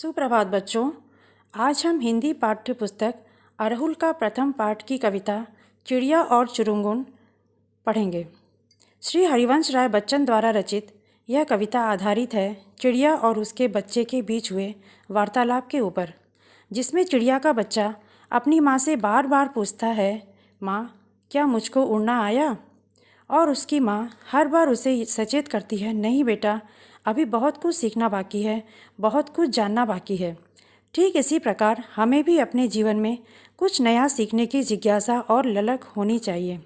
सुप्रभात बच्चों। आज हम हिंदी पाठ्य पुस्तक अड़हुल का प्रथम पाठ की कविता चिड़िया और चुरुंगुन पढ़ेंगे। श्री हरिवंश राय बच्चन द्वारा रचित यह कविता आधारित है चिड़िया और उसके बच्चे के बीच हुए वार्तालाप के ऊपर, जिसमें चिड़िया का बच्चा अपनी माँ से बार बार पूछता है, माँ क्या मुझको उड़ना आया? और उसकी माँ हर बार उसे सचेत करती है, नहीं बेटा, अभी बहुत कुछ सीखना बाकी है, बहुत कुछ जानना बाकी है। ठीक इसी प्रकार हमें भी अपने जीवन में कुछ नया सीखने की जिज्ञासा और ललक होनी चाहिए।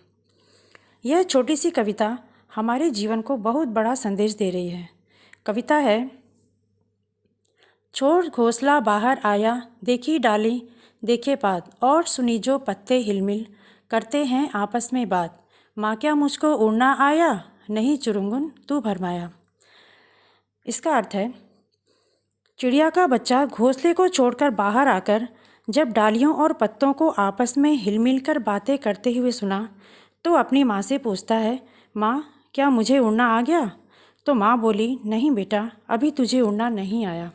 यह छोटी सी कविता हमारे जीवन को बहुत बड़ा संदेश दे रही है। कविता है, छोड़ घोंसला बाहर आया, देखी डाली देखे पात, और सुनी जो पत्ते हिलमिल करते हैं आपस में बात। माँ क्या मुझको उड़ना आया? नहीं चुरुंगुन तू भरमाया। इसका अर्थ है, चिड़िया का बच्चा घोंसले को छोड़कर बाहर आकर जब डालियों और पत्तों को आपस में हिलमिल कर बातें करते हुए सुना तो अपनी माँ से पूछता है, माँ क्या मुझे उड़ना आ गया? तो माँ बोली, नहीं बेटा, अभी तुझे उड़ना नहीं आया।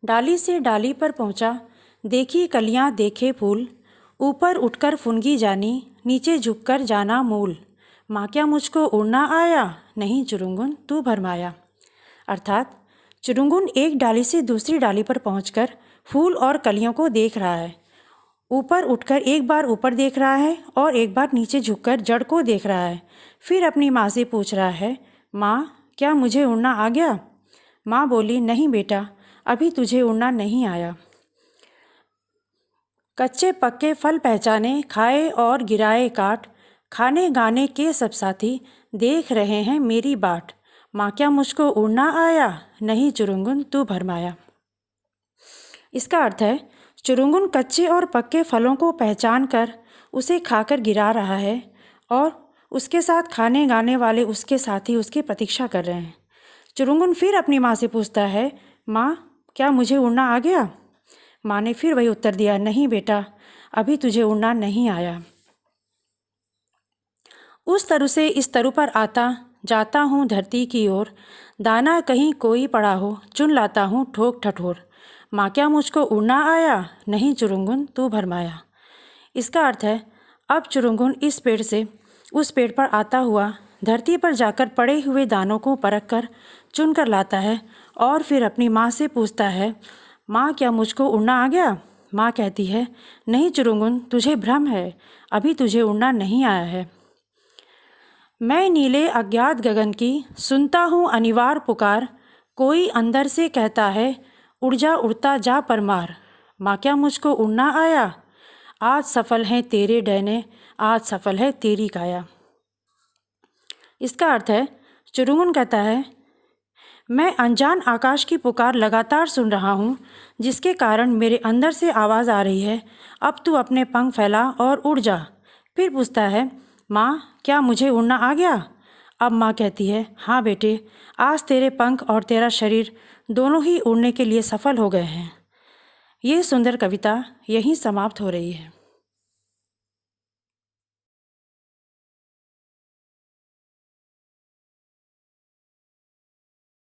डाली से डाली पर पहुँचा, देखी कलियाँ देखे फूल, ऊपर उठकर फुनगी जानी, नीचे झुककर जाना मूल। माँ क्या मुझको उड़ना आया? नहीं चुरुंगुन तू भरमाया। अर्थात चुरुंगुन एक डाली से दूसरी डाली पर पहुंचकर फूल और कलियों को देख रहा है। ऊपर उठकर एक बार ऊपर देख रहा है और एक बार नीचे झुककर जड़ को देख रहा है। फिर अपनी माँ से पूछ रहा है, माँ क्या मुझे उड़ना आ गया? माँ बोली, नहीं बेटा, अभी तुझे उड़ना नहीं आया। कच्चे पक्के फल पहचाने, खाए और गिराए काट, खाने गाने के सब साथी देख रहे हैं मेरी बाट। माँ क्या मुझको उड़ना आया? नहीं चुरुंगुन तू भरमाया। इसका अर्थ है, चुरुंगुन कच्चे और पक्के फलों को पहचान कर उसे खाकर गिरा रहा है और उसके साथ खाने गाने वाले उसके साथी उसकी प्रतीक्षा कर रहे हैं। चुरुंगुन फिर अपनी माँ से पूछता है, माँ क्या मुझे उड़ना आ गया? माँ ने फिर वही उत्तर दिया, नहीं बेटा, अभी तुझे उड़ना नहीं आया। उस तरु से इस तरु पर आता जाता हूँ धरती की ओर, दाना कहीं कोई पड़ा हो चुन लाता हूँ ठोक ठठोर। माँ क्या मुझको उड़ना आया? नहीं चुरुंगुन तू भरमाया। इसका अर्थ है, अब चुरुंगुन इस पेड़ से उस पेड़ पर आता हुआ धरती पर जाकर पड़े हुए दानों को परख कर चुन कर लाता है और फिर अपनी माँ से पूछता है, माँ क्या मुझको उड़ना आ गया? माँ कहती है, नहीं चुरुंगुन तुझे भ्रम है, अभी तुझे उड़ना नहीं आया है। मैं नीले अज्ञात गगन की सुनता हूँ अनिवार्य पुकार, कोई अंदर से कहता है उड़ जा उड़ता जा परमार। माँ क्या मुझको उड़ना आया? आज सफल हैं तेरे डैने, आज सफल है तेरी काया। इसका अर्थ है, चुरुंगुन कहता है, मैं अनजान आकाश की पुकार लगातार सुन रहा हूँ, जिसके कारण मेरे अंदर से आवाज़ आ रही है, अब तू अपने पंख फैला और उड़ जा। फिर पूछता है, माँ क्या मुझे उड़ना आ गया? अब माँ कहती है, हाँ बेटे, आज तेरे पंख और तेरा शरीर दोनों ही उड़ने के लिए सफल हो गए हैं। ये सुंदर कविता यहीं समाप्त हो रही है।